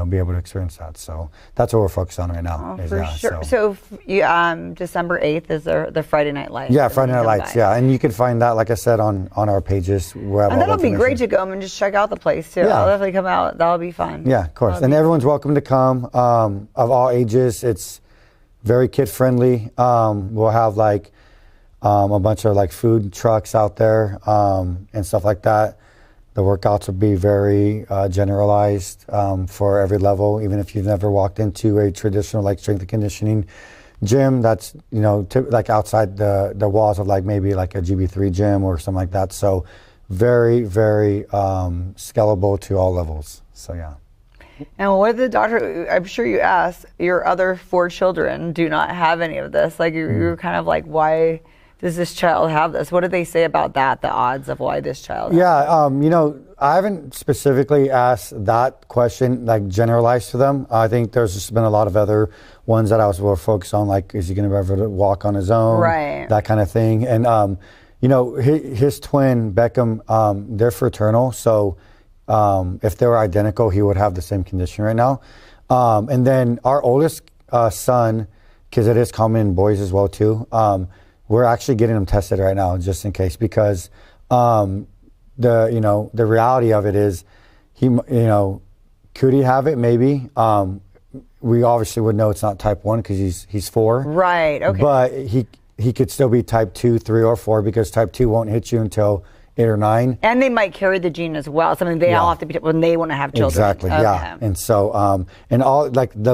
D: be able to experience that. So that's what we're focused on right now.
B: Oh, for sure. So December 8th is the Friday Night Lights.
D: Yeah, Friday Night Lights. Yeah, and you can find that, like I said, on our pages.
B: And that'll be great to go and just check out the place too. Yeah. I'll definitely come out. That'll be fun.
D: Yeah, of course. And everyone's welcome to come, of all ages. It's very kid friendly. We'll have like a bunch of like food trucks out there and stuff like that. The workouts will be very generalized for every level. Even if you've never walked into a traditional like strength and conditioning gym, that's like outside the walls of like maybe like a GB3 gym or something like that. So very, very scalable to all levels. So yeah.
B: And what did the doctor, I'm sure you asked, your other 4 children do not have any of this. Like you were kind of like, why does this child have this? What did they say about that, the odds of why this child
D: I haven't specifically asked that question, like generalized to them. I think there's just been a lot of other ones that I was more focused on, like, is he going to be able to walk on his own?
B: Right.
D: That kind of thing. And, his twin, Beckham, they're fraternal. So if they were identical, he would have the same condition right now. And then our oldest son, because it is common in boys as well too, we're actually getting him tested right now just in case, because the reality of it is could he have it? Maybe. We obviously would know it's not type 1 because he's 4.
B: Right. Okay.
D: But he could still be type 2, 3, or 4 because type 2 won't hit you until 8 or 9.
B: And they might carry the gene as well. Something they all have to be when they want to have children.
D: Exactly.
B: Okay.
D: Yeah. And so and all like the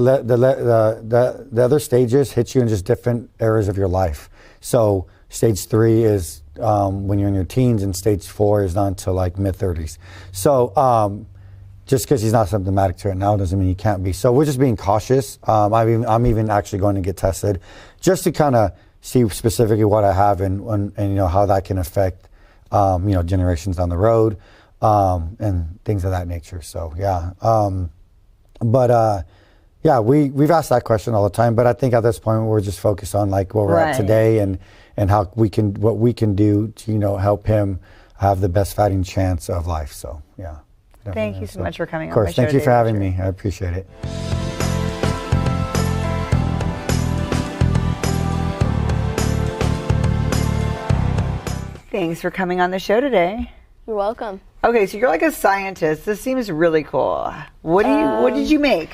D: other stages hit you in just different areas of your life. So stage 3 is when you're in your teens, and stage 4 is not until like mid-30s. So just because he's not symptomatic to it now doesn't mean he can't be. So we're just being cautious. I'm even actually going to get tested just to kind of see specifically what I have and how that can affect generations down the road and things of that nature. So yeah, we've asked that question all the time. But I think at this point we're just focused on like where we're at today and how what we can do to help him have the best fighting chance of life. So yeah.
B: Thank you so much for coming on.
D: Of course, thank you for having me. I appreciate it.
B: Thanks for coming on the show today.
E: You're welcome.
B: Okay, so you're like a scientist. This seems really cool. What did you make?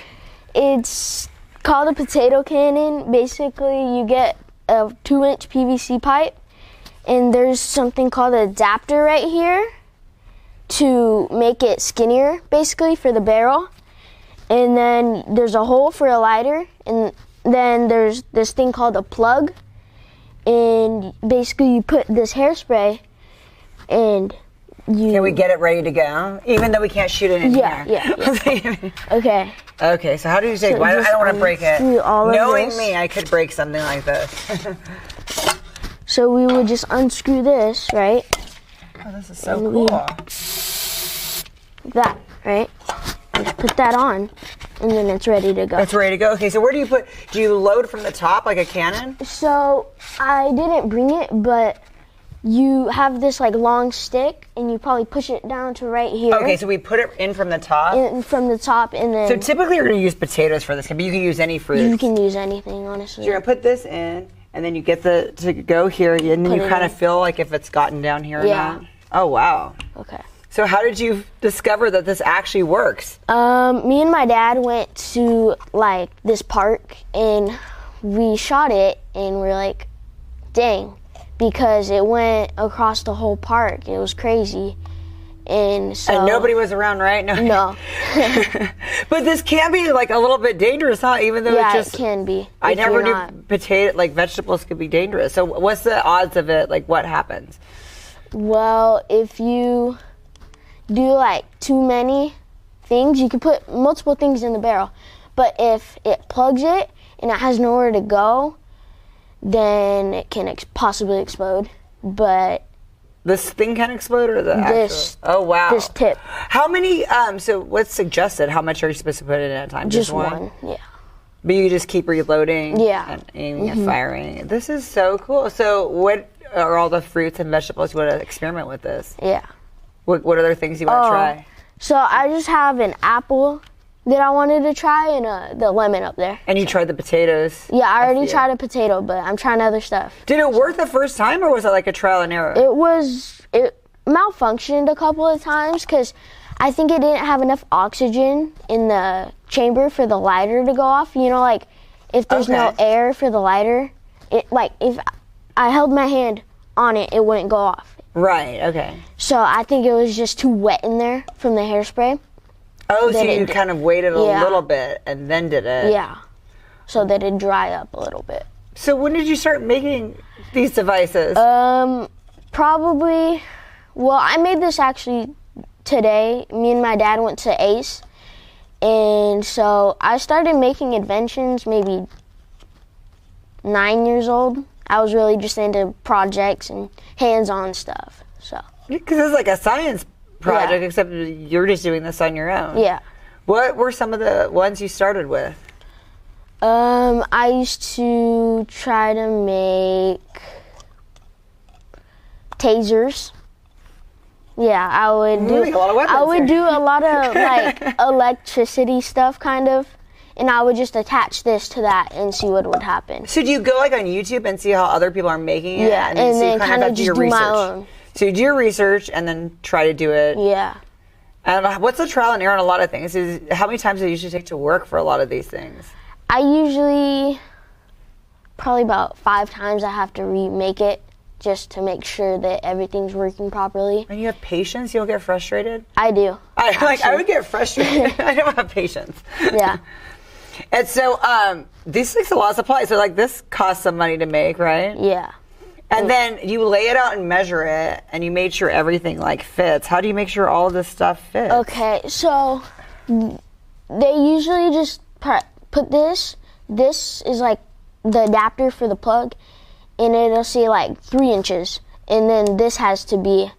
E: It's called a potato cannon. Basically, you get a 2-inch PVC pipe, and there's something called an adapter right here to make it skinnier, basically, for the barrel. And then there's a hole for a lighter, and then there's this thing called a plug. And basically you put this hairspray and
B: Can we get it ready to go? Even though we can't shoot it in here.
E: Yeah. Okay.
B: Okay, so how do you say,
E: So
B: I don't want to break it. Knowing
E: this.
B: me, I could break something like this.
E: So we would just unscrew this, right?
B: Oh, this is so cool.
E: That, right? Just put that on, and then it's ready to go.
B: It's ready to go. Okay, so where do you load from the top like a cannon?
E: So I didn't bring it, but you have this like long stick, and you probably push it down to right here.
B: Okay, so we put it in from the top?
E: From the top, and then...
B: So typically you're going to use potatoes for this, but you can use any fruit.
E: You can use anything, honestly.
B: So you're going to put this in, and then you get to go here, and then you kind of feel like if it's gotten down here or not. Oh, wow.
E: Okay.
B: So how did you discover that this actually works?
E: Me and my dad went to like this park and we shot it, and we're like, dang, because it went across the whole park. It was crazy. And so...
B: And nobody was around, right?
E: No.
B: But this can be like a little bit dangerous, huh? Even though it's just...
E: it can be.
B: I never knew vegetables could be dangerous. So what's the odds of it? Like what happens?
E: Well, if you do like too many things, you can put multiple things in the barrel. But if it plugs it and it has nowhere to go, then it can possibly explode. But
B: this thing can explode, or the actual? Oh wow!
E: This tip.
B: How many? So what's suggested? How much are you supposed to put in at a time?
E: Just one. Yeah.
B: But you just keep reloading.
E: Yeah.
B: And aiming and firing. This is so cool. So what are all the fruits and vegetables you want to experiment with this?
E: Yeah.
B: What other things you want to try?
E: So I just have an apple that I wanted to try, and the lemon up there.
B: And you tried the potatoes?
E: Yeah, I already tried a potato, but I'm trying other stuff.
B: Did it work the first time, or was it like a trial and error?
E: It malfunctioned a couple of times because I think it didn't have enough oxygen in the chamber for the lighter to go off. You know, like if there's no air for the lighter, if I held my hand on it, it wouldn't go off.
B: Right, okay.
E: So I think it was just too wet in there from the hairspray.
B: Oh, so
E: Then
B: you kind of waited a
E: Yeah.
B: little bit and then did it.
E: Yeah. So that it dry up a little bit.
B: So when did you start making these devices?
E: Probably, well, I made this actually today. Me and my dad went to Ace. And so I started making inventions maybe 9 years old. I was really just into projects and hands-on stuff. So
B: Because it's like a science project,
E: Yeah.
B: except you're just doing this on your own.
E: yeah.
B: What were some of the ones you started with?
E: I used to try to make tasers. Yeah, I would do.
B: a lot of weapons
E: I would
B: here.
E: do a lot of like electricity stuff, kind of, and I would just attach this to that and see what would happen.
B: So do you go like on YouTube and see how other people are making it?
E: Yeah, and
B: so you
E: then
B: kind
E: kinda
B: of do
E: just
B: your
E: do my
B: research.
E: own.
B: So you do your research and then try to do it.
E: Yeah.
B: And what's the trial and error on a lot of things? How many times do you usually take to work for a lot of these things?
E: I usually probably about 5 times I have to remake it just to make sure that everything's working properly.
B: And you have patience? You don't get frustrated?
E: I do.
B: I would get frustrated. I don't have patience.
E: Yeah.
B: And so this takes a lot of supplies. So like this costs some money to make, right?
E: Yeah.
B: And then you lay it out and measure it, and you made sure everything like fits. How do you make sure all of this stuff fits?
E: Okay, so they usually just put this. This is like the adapter for the plug, and it'll say like 3 inches, and then this has to be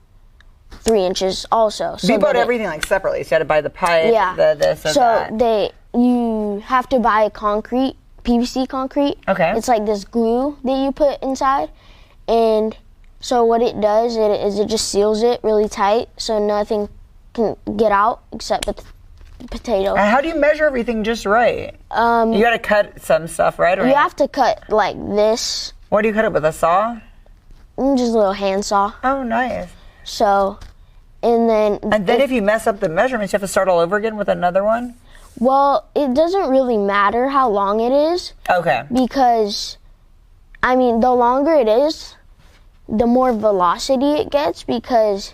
E: 3 inches also.
B: So you bought
E: that
B: everything like separately. So you had to buy the pipe,
E: Yeah.
B: the this, and
E: so
B: that.
E: you have to buy concrete, PVC concrete.
B: Okay.
E: It's like this glue that you put inside, and so what it does is it just seals it really tight, so nothing can get out except the potato.
B: And how do you measure everything just right? You got to cut some stuff, right? Or
E: You have to cut like this,
B: what do you cut it with, a saw?
E: just a little hand saw.
B: Oh, nice.
E: So, and then
B: And then if you mess up the measurements, you have to start all over again with another one?
E: well, it doesn't really matter how long it is
B: Okay.
E: because, I mean, the longer it is, the more velocity it gets because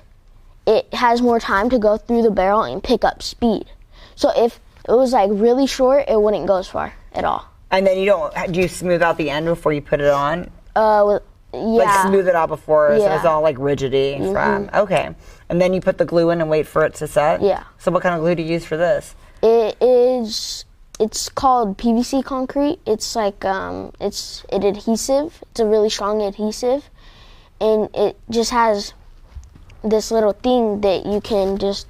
E: it has more time to go through the barrel and pick up speed. So if it was like really short, it wouldn't go as far at all.
B: And then do you smooth out the end before you put it on?
E: Yeah.
B: Like smooth it out before so
E: Yeah.
B: it's all like rigidy from. Okay. And then you put the glue in and wait for it to set?
E: Yeah.
B: So what kind of glue do you use for this?
E: It's called PVC concrete. It's like it's an adhesive. It's a really strong adhesive, and it just has this little thing that you can just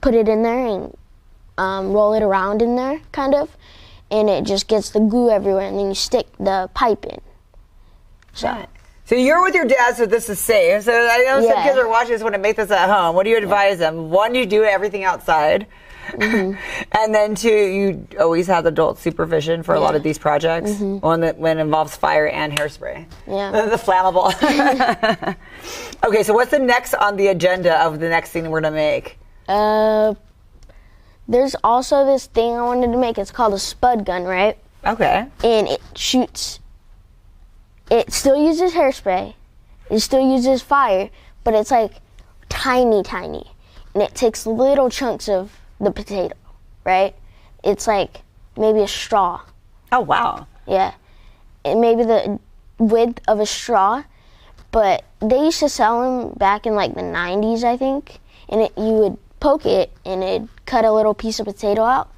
E: put it in there and roll it around in there, kind of, and it just gets the glue everywhere, and then you stick the pipe in.
B: So you're with your dad, so this is safe. So I know some
E: Yeah.
B: kids are watching this want to make this at home. What do you advise them? One, you do everything outside.
E: Mm-hmm.
B: And then 2, you always have adult supervision for a lot of these projects. One that when it involves fire and hairspray.
E: Mm-hmm. Yeah.
B: The flammable. Okay, so what's the next on the agenda of the next thing that we're going to make?
E: There's also this thing I wanted to make. It's called a spud gun, right?
B: Okay.
E: And it shoots. It still uses hairspray. It still uses fire, but it's like tiny, and it takes little chunks of the potato, right? It's like maybe a straw.
B: Oh, wow.
E: Yeah, and maybe the width of a straw. But they used to sell them back in like the 90s, I think. And you would poke it, and it'd cut a little piece of potato out,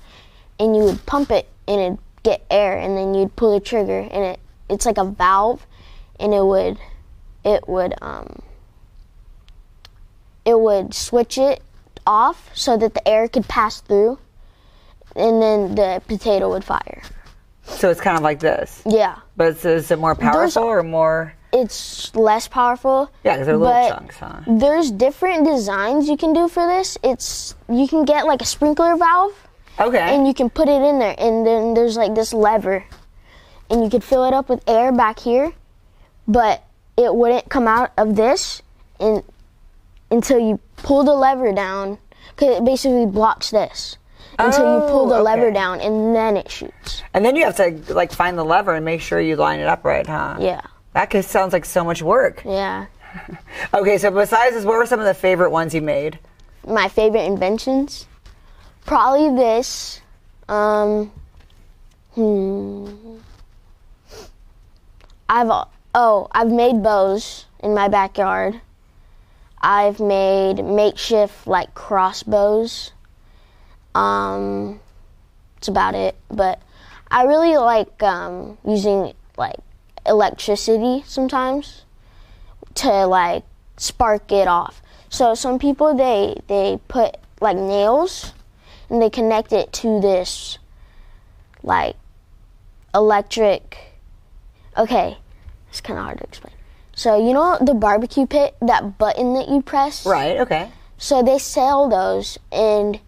E: and you would pump it, and it'd get air, and then you'd pull the trigger, and it's like a valve, and it would switch it off so that the air could pass through, and then the potato would fire.
B: So it's kind of like this.
E: Yeah.
B: But is it more powerful or more?
E: It's less powerful.
B: Yeah, because they're little
E: but
B: chunks, huh?
E: There's different designs you can do for this. You can get like a sprinkler valve,
B: Okay.
E: and you can put it in there, and then there's like this lever, and you could fill it up with air back here, but it wouldn't come out of this until you pull the lever down, because it basically blocks this. Until you pull the lever down, and then it shoots.
B: And then you have to like find the lever and make sure you line it up right, huh?
E: Yeah.
B: That sounds like so much work.
E: Yeah.
B: Okay, so besides this, what were some of the favorite ones you made?
E: My favorite inventions? Probably this. I've made bows in my backyard. I've made makeshift like crossbows. That's about it. But I really like using like electricity sometimes to like spark it off. So some people they put like nails and they connect it to this like electric. Okay, it's kind of hard to explain. So you know the barbecue pit, that button that you press?
B: Right, okay.
E: So they sell those and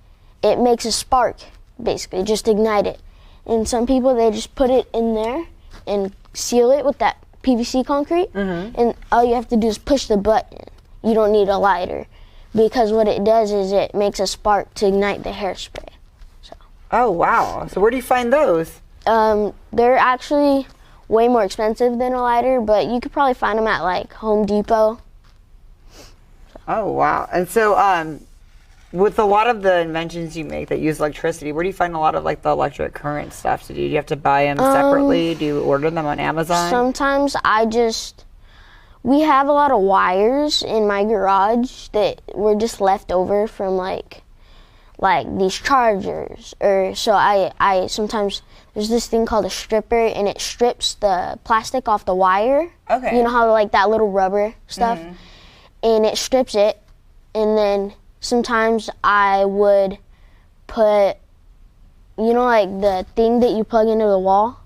E: it makes a spark, basically, just ignite it. And some people, they just put it in there and seal it with that PVC concrete. And all you have to do is push the button. You don't need a lighter. Because what it does is it makes a spark to ignite the hairspray. So.
B: Oh, wow. So where do you find those?
E: They're actually way more expensive than a lighter, but you could probably find them at like Home Depot.
B: Oh, wow. And so with a lot of the inventions you make that use electricity, where do you find a lot of like the electric current stuff to do? Do you have to buy them separately? Do you order them on Amazon?
E: Sometimes we have a lot of wires in my garage that were just left over from like these chargers. Or so I sometimes, there's this thing called a stripper and it strips the plastic off the wire.
B: Okay.
E: You know how like that little rubber stuff? And it strips it, and then sometimes I would put, you know, like the thing that you plug into the wall,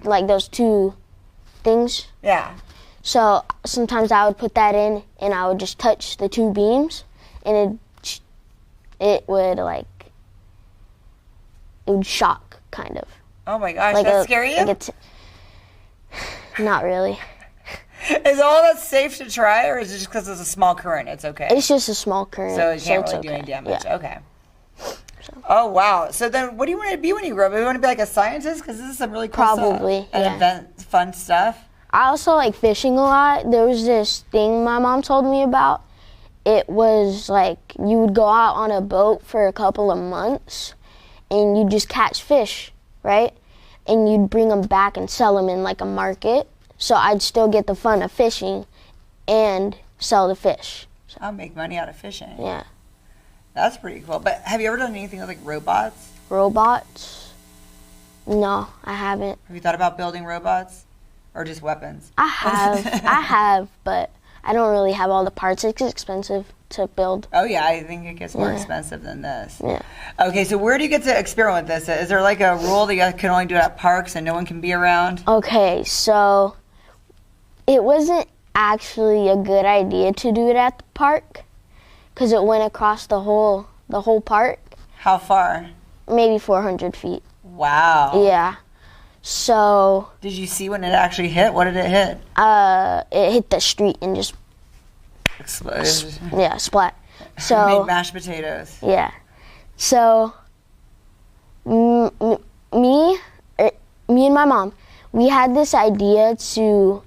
E: like those two things.
B: Yeah.
E: So sometimes I would put that in, and I would just touch the two beams, and it would shock, kind of.
B: Oh my gosh,
E: Like
B: that scare you?
E: Not really.
B: Is all that safe to try, or is it just because it's a small current? It's okay.
E: It's just a small current,
B: so it can't
E: it's
B: really do any
E: okay.
B: damage.
E: Yeah.
B: Okay. Oh wow! So then, what do you want to be when you grow up? You want to be like a scientist? Because this is some really cool
E: Probably,
B: stuff. And
E: yeah.
B: invent fun stuff.
E: I also like fishing a lot. There was this thing my mom told me about. It was like you would go out on a boat for a couple of months, and you'd just catch fish, right? And you'd bring them back and sell them in like a market. So I'd still get the fun of fishing and sell the fish. So,
B: I'll make money out of fishing.
E: yeah.
B: That's pretty cool. But have you ever done anything with like robots?
E: Robots? No, I haven't.
B: Have you thought about building robots, or just weapons?
E: I have, but I don't really have all the parts. It's expensive to build.
B: Oh yeah, I think it gets more expensive than this.
E: Yeah.
B: Okay, so where do you get to experiment with this? Is there like a rule that you can only do it at parks and no one can be around?
E: Okay, so it wasn't actually a good idea to do it at the park because it went across the whole park,
B: How far?
E: maybe 400 feet.
B: Wow.
E: Yeah. So
B: Did you see when it actually hit? What did it hit?
E: it hit the street and just
B: Exploded.
E: splat.
B: Made
E: So
B: mashed potatoes.
E: yeah. So me and my mom, we had this idea to,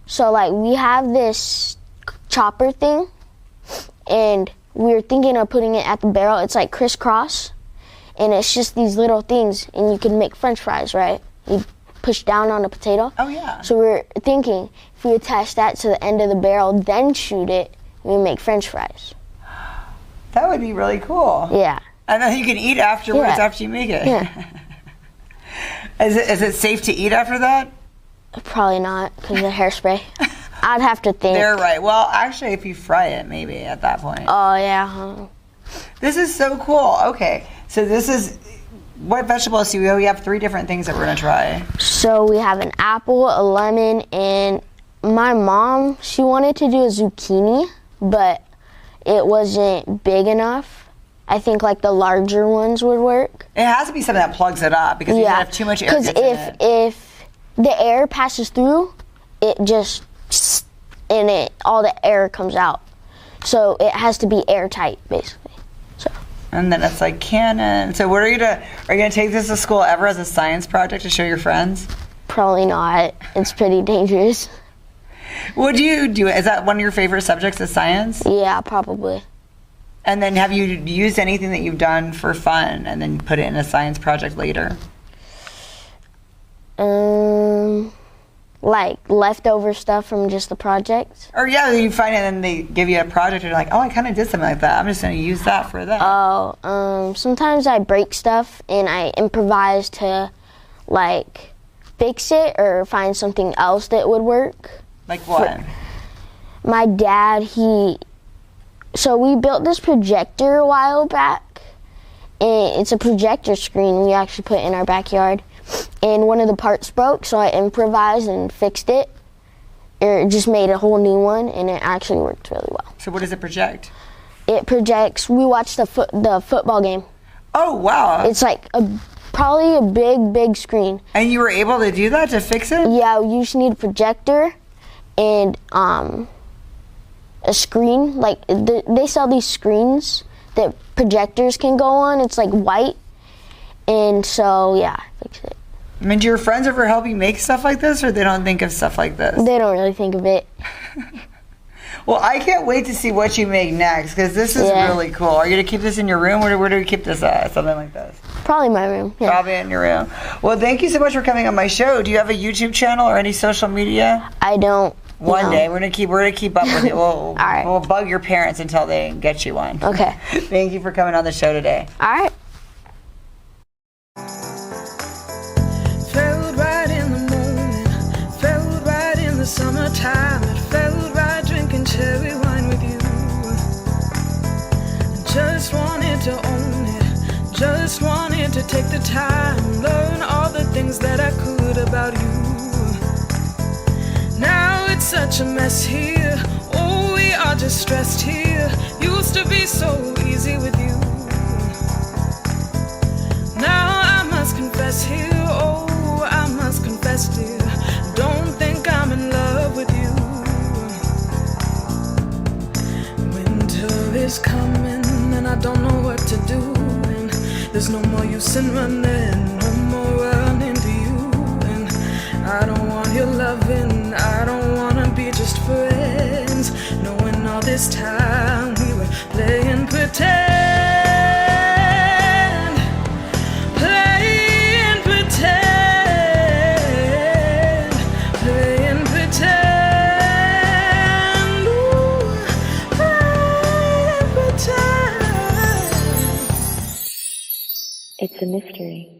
E: so like we have this chopper thing, and we were thinking of putting it at the barrel. It's like crisscross, and it's just these little things, and you can make French fries, right? You push down on a potato.
B: Oh yeah.
E: So we're thinking if we attach that to the end of the barrel, then shoot it, we make French fries.
B: That would be really cool.
E: Yeah.
B: And then you can eat afterwards
E: Yeah.
B: after you make it.
E: Yeah.
B: Is it safe to eat after that?
E: Probably not, because of the hairspray. I'd have to think.
B: They're right. Well, actually, if you fry it, maybe at that point.
E: Oh, yeah.
B: This is so cool. Okay, so this is, what vegetables do we have? We have 3 different things that we're going to try.
E: So we have an apple, a lemon, and my mom, she wanted to do a zucchini, but it wasn't big enough. I think like the larger ones would work.
B: It has to be something that plugs it up, because you can't have too much air.
E: Because if the air passes through, it just, and all the air comes out. So it has to be airtight, basically. So.
B: And then it's like cannon. So what are you gonna take this to school ever as a science project to show your friends?
E: Probably not. It's pretty dangerous.
B: What do you do? Is that one of your favorite subjects is science?
E: Yeah, probably.
B: And then have you used anything that you've done for fun and then put it in a science project later?
E: Like leftover stuff from just the project.
B: Or yeah, you find it and they give you a project and you're like, oh, I kind of did something like that. I'm just going to use that for that.
E: Oh, sometimes I break stuff and I improvise to like fix it or find something else that would work.
B: Like what?
E: My dad, so we built this projector a while back, and it's a projector screen we actually put in our backyard. And one of the parts broke, so I improvised and fixed it. It just made a whole new one, and it actually worked really well.
B: So what does it project?
E: It projects, we watched the football game.
B: Oh, wow.
E: It's like probably a big screen.
B: And you were able to do that to fix it?
E: Yeah, you just need a projector and a screen. Like, they sell these screens that projectors can go on. It's like white. And so, yeah, I fixed it.
B: I mean, do your friends ever help you make stuff like this, or they don't think of stuff like this?
E: They don't really think of it.
B: Well, I can't wait to see what you make next, because this is really cool. Are you going to keep this in your room, or where do we keep this at? Something like this?
E: Probably my room. Yeah.
B: Probably in your room. Well, thank you so much for coming on my show. Do you have a YouTube channel or any social media?
E: I don't.
B: One day we're gonna keep up with you. We'll,
E: right.
B: We'll bug your parents until they get you one.
E: Okay.
B: Thank you for coming on the show today.
E: All right.
A: Felt right in the morning, felt right in the summertime. It felt right drinking cherry wine with you. Just wanted to own it, just wanted to take the time, learn all the things that I could about you. Now it's such a mess here, oh, we are just stressed here. Used to be so easy with you. Now I must confess here, oh, I must confess, dear, don't think I'm in love with you. Winter is coming and I don't know what to do, and there's no more use in running, no more running to you. And I don't want your loving, I don't want to be just friends, knowing all this time we were playing pretend.
F: It's a mystery.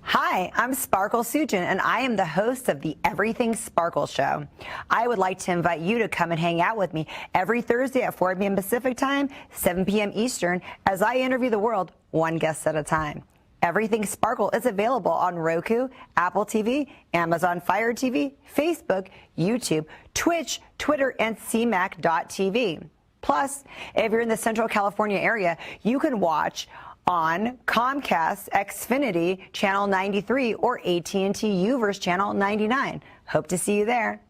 B: Hi, I'm Sparkle Sujin, and I am the host of the Everything Sparkle Show. I would like to invite you to come and hang out with me every Thursday at 4 p.m. Pacific Time, 7 p.m. Eastern, as I interview the world one guest at a time. Everything Sparkle is available on Roku, Apple TV, Amazon Fire TV, Facebook, YouTube, Twitch, Twitter, and CMAC.tv. Plus, if you're in the Central California area, you can watch on Comcast Xfinity Channel 93 or AT&T UVerse Channel 99. Hope to see you there.